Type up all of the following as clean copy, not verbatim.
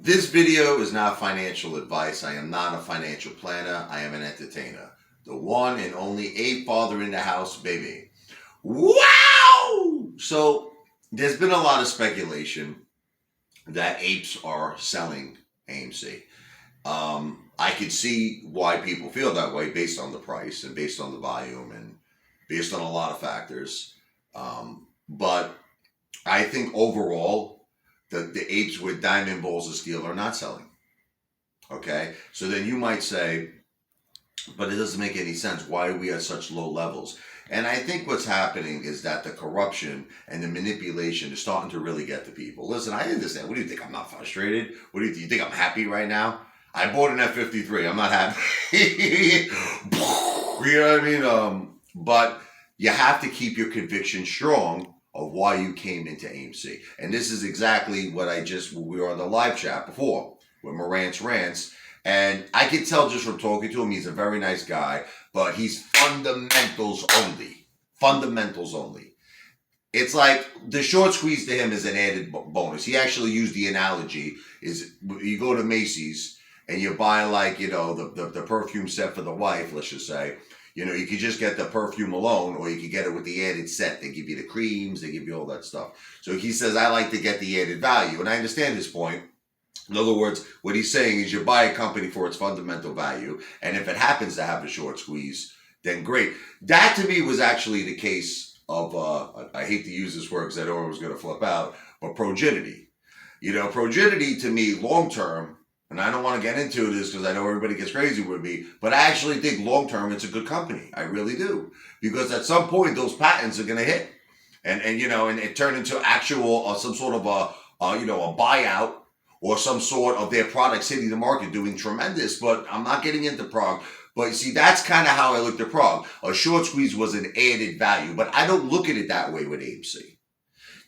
This video is not financial advice. I am not a financial planner. I am an entertainer. The one and only ape father in the house, baby. Wow! So there's been a lot of speculation that apes are selling AMC. I could see why people feel that way based on the price and based on the volume and based on a lot of factors. But I think overall, the apes with diamond balls of steel are not selling. Okay? So then you might say, but it doesn't make any sense. Why are we at such low levels? And I think what's happening is that the corruption and the manipulation is starting to really get to people. Listen, I understand. What do you think? I'm not frustrated? What do you think? I'm happy right now? I bought an F-53. I'm not happy. You know what I mean? But you have to keep your conviction strong of why you came into AMC. And this is exactly what we were on the live chat before with Morant's Rants. And I could tell just from talking to him, he's a very nice guy, but he's fundamentals only. Fundamentals only. It's like the short squeeze to him is an added bonus. He actually used the analogy is you go to Macy's and you buy like, the perfume set for the wife, let's just say. You could just get the perfume alone, or you could get it with the added set. They give you the creams, they give you all that stuff. So he says, I like to get the added value. And I understand his point. In other words, what he's saying is you buy a company for its fundamental value. And if it happens to have a short squeeze, then great. That to me was actually the case of, I hate to use this word because I know I was going to flip out, but Progenity. Progenity to me, long term, and I don't want to get into this because I know everybody gets crazy with me, but I actually think long-term it's a good company. I really do. Because at some point those patents are going to hit. And it turn into actual, some sort of a buyout or some sort of their products hitting the market doing tremendous. But I'm not getting into Prague. But see, that's kind of how I looked at Prague. A short squeeze was an added value, but I don't look at it that way with AMC.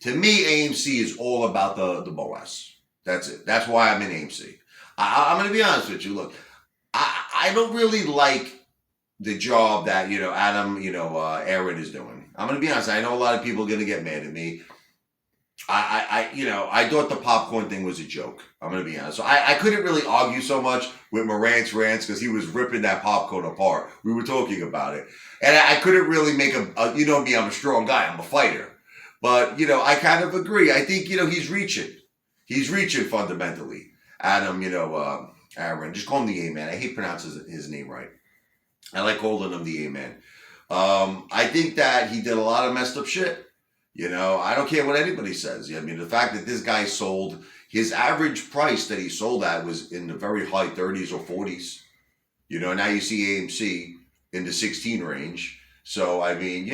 To me, AMC is all about the BOAS. That's it. That's why I'm in AMC. I'm going to be honest with you. Look, I don't really like the job that, Adam, Aaron is doing. I'm going to be honest. I know a lot of people are going to get mad at me. I thought the popcorn thing was a joke. I'm going to be honest. So I couldn't really argue so much with Morant's Rants because he was ripping that popcorn apart. We were talking about it. And I couldn't really make me, I'm a strong guy. I'm a fighter. But, I kind of agree. I think, he's reaching. He's reaching fundamentally. Adam, Aaron, just call him the A-Man. I hate pronouncing his name right. I like calling him the A-Man. I think that he did a lot of messed up shit. I don't care what anybody says. I mean, the fact that this guy sold, his average price that he sold at was in the very high 30s or 40s. Now you see AMC in the 16 range. So, I mean,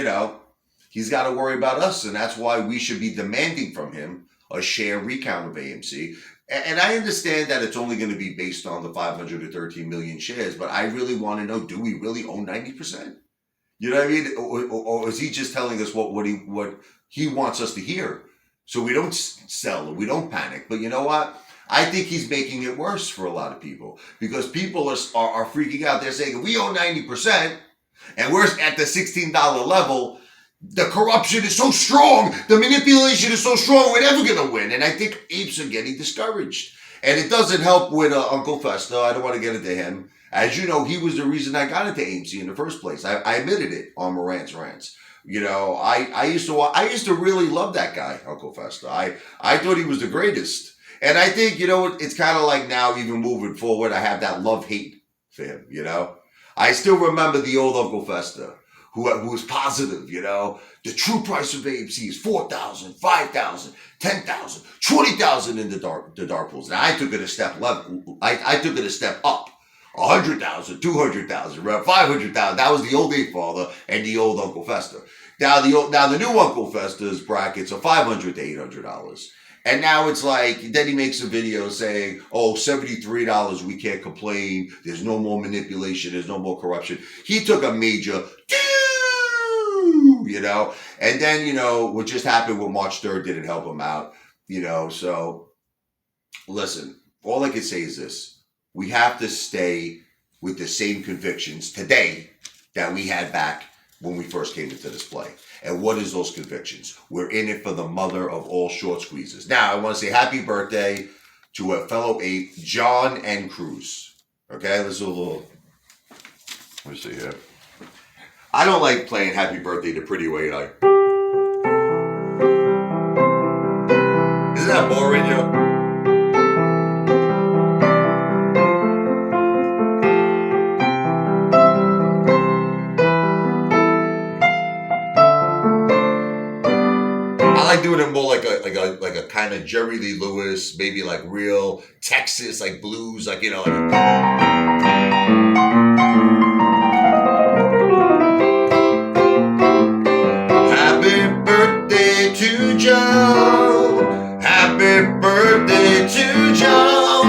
he's got to worry about us. And that's why we should be demanding from him a share recount of AMC. And I understand that it's only going to be based on the 513 million shares, but I really want to know, do we really own 90%? You know what I mean? Or is he just telling us what he wants us to hear so we don't sell or we don't panic? But you know what? I think he's making it worse for a lot of people because people are freaking out. They're saying, we own 90% and we're at the $16 level. The corruption is so strong. The manipulation is so strong. We're never going to win. And I think apes are getting discouraged. And it doesn't help with Uncle Festa. I don't want to get into him. As you know, he was the reason I got into AMC in the first place. I admitted it on Morant's Rants. I used to really love that guy, Uncle Festa. I thought he was the greatest. And I think, it's kind of like now, even moving forward, I have that love-hate for him, I still remember the old Uncle Festa. Who was positive, the true price of AMC is 4,000, 5,000, 10,000, 20,000 in the dark pools. Now I took it a step level. I took it a step up. 100,000, 200,000, 500,000. That was the old ape father and the old Uncle Festa. Now the new Uncle Festa's brackets are $500 to $800. And now it's like, then he makes a video saying, $73, we can't complain. There's no more manipulation. There's no more corruption. He took a major, and then, what just happened with March 3rd didn't help him out, so listen, all I can say is this. We have to stay with the same convictions today that we had back when we first came into this play. And what is those convictions? We're in it for the mother of all short squeezes. Now, I want to say happy birthday to a fellow ape, John and Cruz. Okay, let's do a little. Let me see here. I don't like playing Happy Birthday the pretty way, like. Isn't that boring, yo? I like doing it more like a kind of Jerry Lee Lewis, maybe like real Texas, like blues, like, you know. Happy birthday to Joe. Happy birthday to Joe.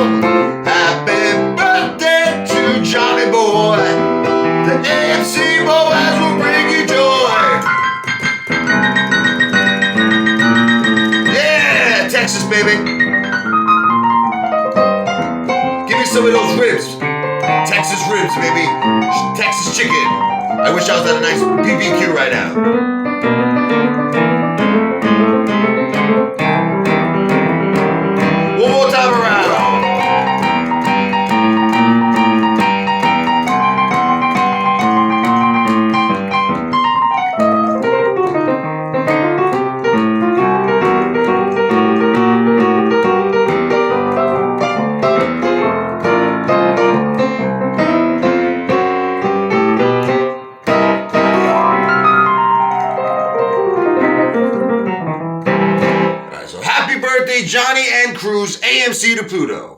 Happy birthday to Johnny boy. The AMC boys will bring you joy. Yeah, Texas, baby. Give me some of those ribs. Texas ribs, baby. Texas chicken. I wish I was at a nice BBQ right now. One more time around. All right, so happy birthday, Johnny and Cruz, AMC to Pluto.